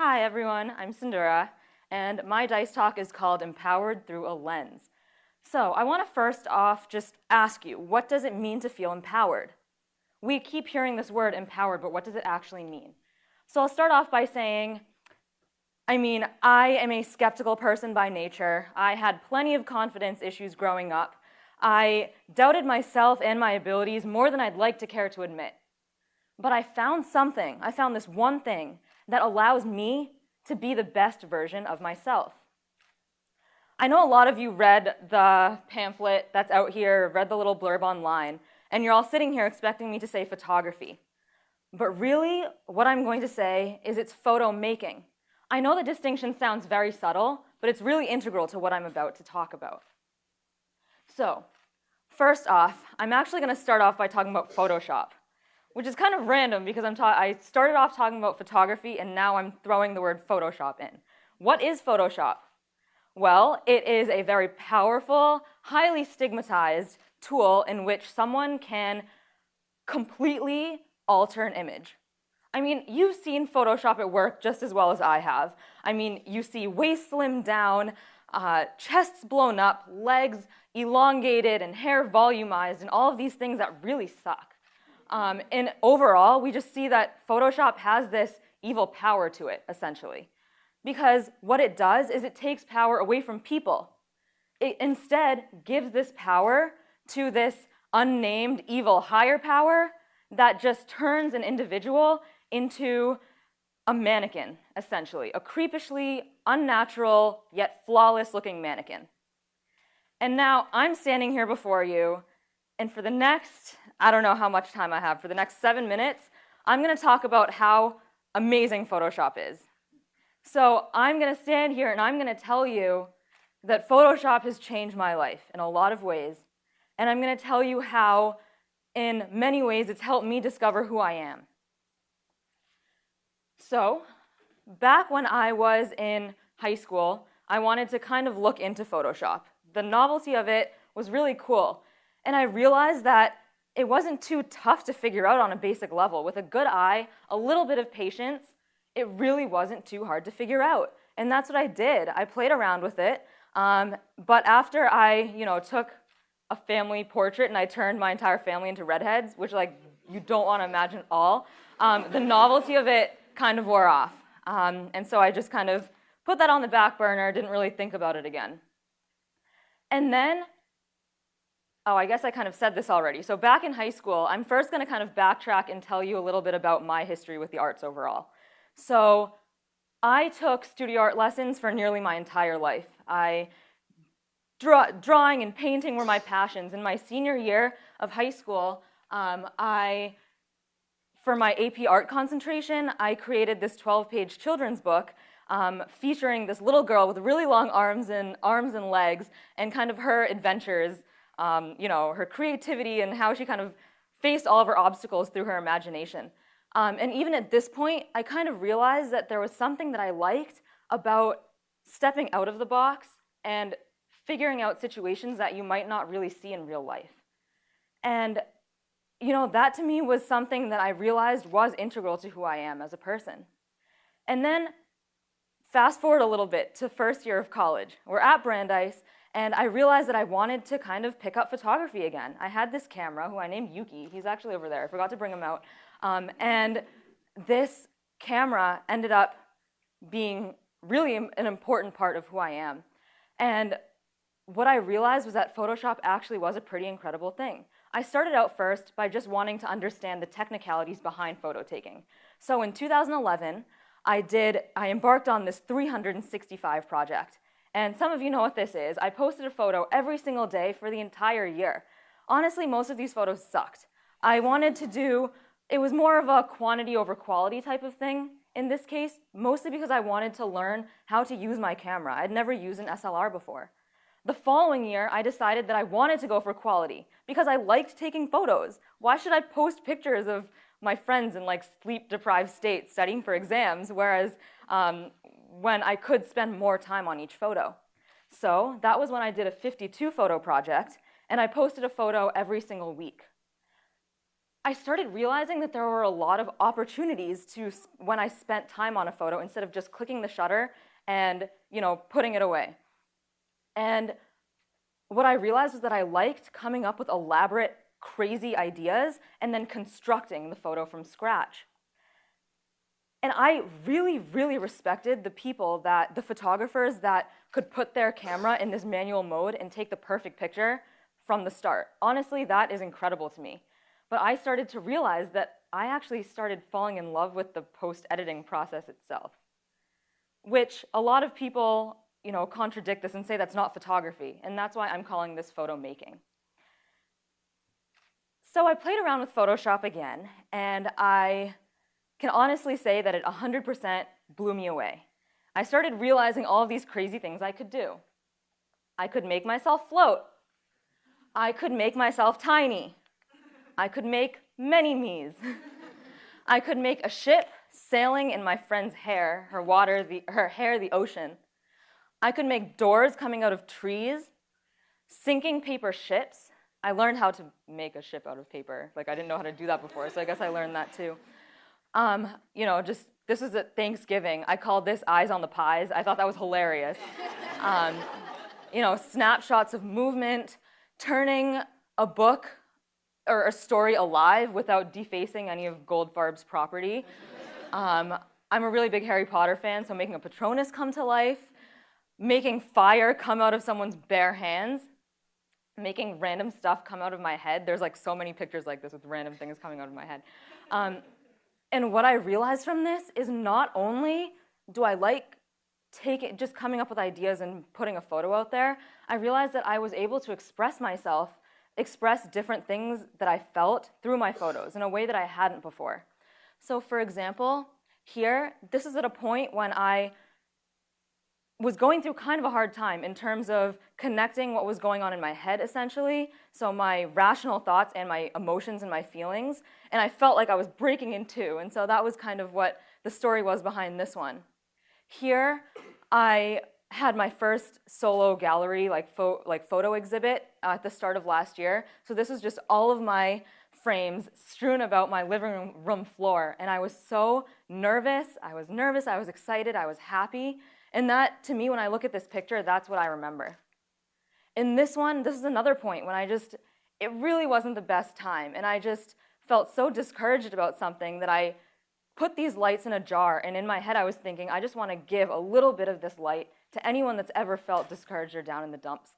Hi everyone, I'm Sindhura, and my Dice Talk is called Empowered Through a Lens. So I want to first off just ask you, what does it mean to feel empowered? We keep hearing this word empowered, but what does it actually mean? So I'll start off by saying, I am a skeptical person by nature. I had plenty of confidence issues growing up. I doubted myself and my abilities more than I'd like to care to admit. But I found this one thing that allows me to be the best version of myself. I know a lot of you read the pamphlet that's out here, read the little blurb online, and you're all sitting here expecting me to say photography. But really, what I'm going to say is it's photo making. I know the distinction sounds very subtle, but it's really integral to what I'm about to talk about. So, first off, I'm actually going to start off by talking about Photoshop, which is kind of random because I started off talking about photography and now I'm throwing the word Photoshop in. What is Photoshop? Well, it is a very powerful, highly stigmatized tool in which someone can completely alter an image. I mean, you've seen Photoshop at work just as well as I have. I mean, you see waist slimmed down, chests blown up, legs elongated, and hair volumized, and all of these things that really suck. And overall, we just see that Photoshop has this evil power to it, essentially. Because what it does is it takes power away from people. It instead gives this power to this unnamed evil higher power that just turns an individual into a mannequin, essentially. A creepishly unnatural, yet flawless-looking mannequin. And now I'm standing here before you, and for the next, I don't know how much time I have, for the next 7 minutes, I'm going to talk about how amazing Photoshop is. So I'm going to stand here and I'm going to tell you that Photoshop has changed my life in a lot of ways. And I'm going to tell you how, in many ways, it's helped me discover who I am. So, back when I was in high school, I wanted to kind of look into Photoshop. The novelty of it was really cool. And I realized that it wasn't too tough to figure out on a basic level. With a good eye, a little bit of patience, it really wasn't too hard to figure out. And that's what I did. I played around with it. But after I, took a family portrait and I turned my entire family into redheads, which you don't want to imagine at all, the novelty of it kind of wore off. And so I just kind of put that on the back burner, didn't really think about it again. And then, I guess I kind of said this already. So back in high school, I'm first going to kind of backtrack and tell you a little bit about my history with the arts overall. So I took studio art lessons for nearly my entire life. Drawing and painting were my passions. In my senior year of high school, for my AP art concentration, I created this 12-page children's book featuring this little girl with really long arms and legs and kind of her adventures, her creativity and how she kind of faced all of her obstacles through her imagination. And even at this point, I kind of realized that there was something that I liked about stepping out of the box and figuring out situations that you might not really see in real life. And, that to me was something that I realized was integral to who I am as a person. And then fast forward a little bit to first year of college. We're at Brandeis, and I realized that I wanted to kind of pick up photography again. I had this camera, who I named Yuki. He's actually over there. I forgot to bring him out. And this camera ended up being really an important part of who I am. And what I realized was that Photoshop actually was a pretty incredible thing. I started out first by just wanting to understand the technicalities behind photo taking. So in 2011, I embarked on this 365 project. And some of you know what this is. I posted a photo every single day for the entire year. Honestly, most of these photos sucked. It was more of a quantity over quality type of thing in this case, mostly because I wanted to learn how to use my camera. I'd never used an SLR before. The following year, I decided that I wanted to go for quality because I liked taking photos. Why should I post pictures of my friends in sleep-deprived states studying for exams, whereas when I could spend more time on each photo? So that was when I did a 52 photo project, and I posted a photo every single week. I started realizing that there were a lot of opportunities when I spent time on a photo instead of just clicking the shutter and putting it away. And what I realized was that I liked coming up with elaborate, crazy ideas and then constructing the photo from scratch. And I really, really respected the photographers that could put their camera in this manual mode and take the perfect picture from the start. Honestly, that is incredible to me. But I started to realize that I actually started falling in love with the post-editing process itself, which a lot of people, contradict this and say that's not photography, and that's why I'm calling this photo making. So I played around with Photoshop again, and I can honestly say that it 100% blew me away. I started realizing all of these crazy things I could do. I could make myself float. I could make myself tiny. I could make many me's. I could make a ship sailing in my friend's hair, her hair, the ocean. I could make doors coming out of trees, sinking paper ships. I learned how to make a ship out of paper. I didn't know how to do that before, so I guess I learned that too. This was at Thanksgiving. I called this Eyes on the Pies. I thought that was hilarious. Snapshots of movement, turning a book or a story alive without defacing any of Goldfarb's property. I'm a really big Harry Potter fan, so making a Patronus come to life, making fire come out of someone's bare hands, making random stuff come out of my head. There's so many pictures like this with random things coming out of my head. And what I realized from this is not only do I like just coming up with ideas and putting a photo out there, I realized that I was able to express myself, express different things that I felt through my photos in a way that I hadn't before. So for example, here, this is at a point when I was going through kind of a hard time in terms of connecting what was going on in my head, essentially, so my rational thoughts and my emotions and my feelings, and I felt like I was breaking in two, and so that was kind of what the story was behind this one. Here, I had my first solo gallery, photo exhibit at the start of last year, so this was just all of my frames strewn about my living room floor, and I was so nervous, I was excited, I was happy. And that, to me, when I look at this picture, that's what I remember. In this one, this is another point when it really wasn't the best time, and I just felt so discouraged about something that I put these lights in a jar, and in my head I was thinking, I just want to give a little bit of this light to anyone that's ever felt discouraged or down in the dumps.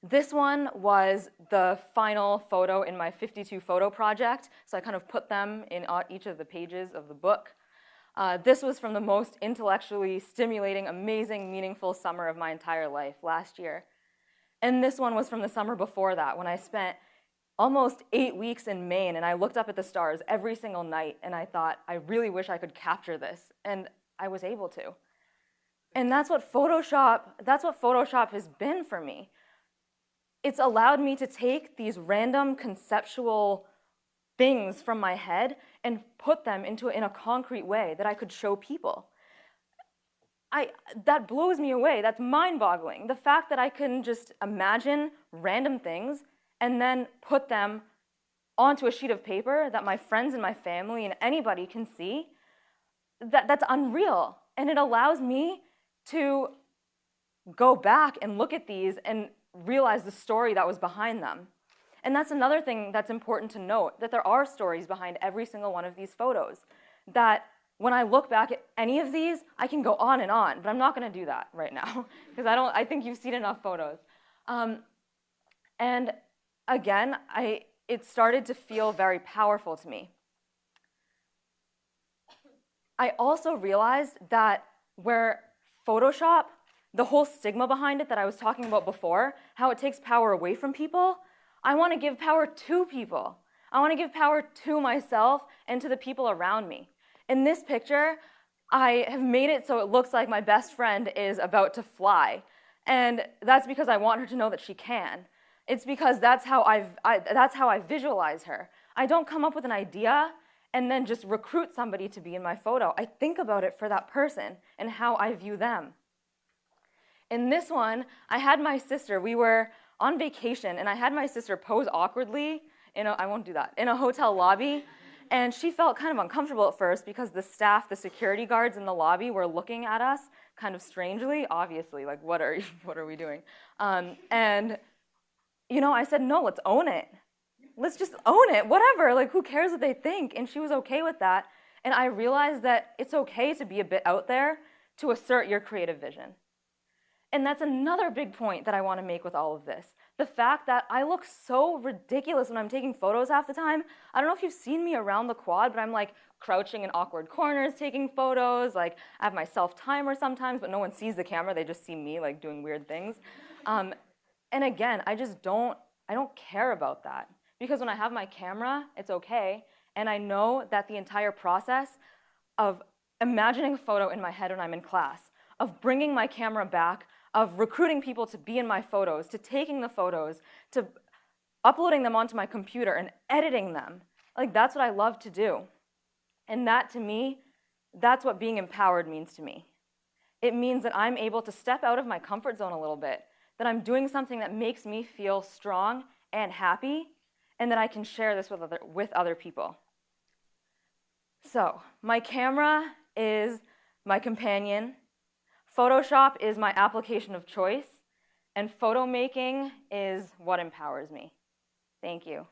This one was the final photo in my 52 photo project, so I kind of put them in each of the pages of the book. This was from the most intellectually stimulating, amazing, meaningful summer of my entire life, last year. And this one was from the summer before that, when I spent almost 8 weeks in Maine, and I looked up at the stars every single night, and I thought, I really wish I could capture this, and I was able to. And that's what Photoshop has been for me. It's allowed me to take these random conceptual things from my head and put them in a concrete way that I could show people. That blows me away. That's mind-boggling. The fact that I can just imagine random things and then put them onto a sheet of paper that my friends and my family and anybody can see, that's unreal. And it allows me to go back and look at these and realize the story that was behind them. And that's another thing that's important to note, that there are stories behind every single one of these photos. That when I look back at any of these, I can go on and on, but I'm not going to do that right now, because I think you've seen enough photos. And again, it started to feel very powerful to me. I also realized that where Photoshop, the whole stigma behind it that I was talking about before, how it takes power away from people, I want to give power to people. I want to give power to myself and to the people around me. In this picture, I have made it so it looks like my best friend is about to fly. And that's because I want her to know that she can. It's because that's how I visualize her. I don't come up with an idea and then just recruit somebody to be in my photo. I think about it for that person and how I view them. In this one, I had my sister, we were on vacation, and I had my sister pose awkwardly I won't do that, in a hotel lobby. And she felt kind of uncomfortable at first because the staff, the security guards in the lobby were looking at us kind of strangely, obviously, like, what are we doing? And I said, no, let's own it. Let's just own it, whatever, like, who cares what they think? And she was okay with that. And I realized that it's okay to be a bit out there to assert your creative vision. And that's another big point that I want to make with all of this. The fact that I look so ridiculous when I'm taking photos half the time. I don't know if you've seen me around the quad, but I'm like crouching in awkward corners taking photos. Like, I have my self-timer sometimes, but no one sees the camera. They just see me like doing weird things. And again, I don't care about that. Because when I have my camera, it's okay. And I know that the entire process of imagining a photo in my head when I'm in class, of bringing my camera back, of recruiting people to be in my photos, to taking the photos, to uploading them onto my computer and editing them. Like, that's what I love to do. And that, to me, that's what being empowered means to me. It means that I'm able to step out of my comfort zone a little bit, that I'm doing something that makes me feel strong and happy, and that I can share this with other people. So, my camera is my companion. Photoshop is my application of choice, and photo making is what empowers me. Thank you.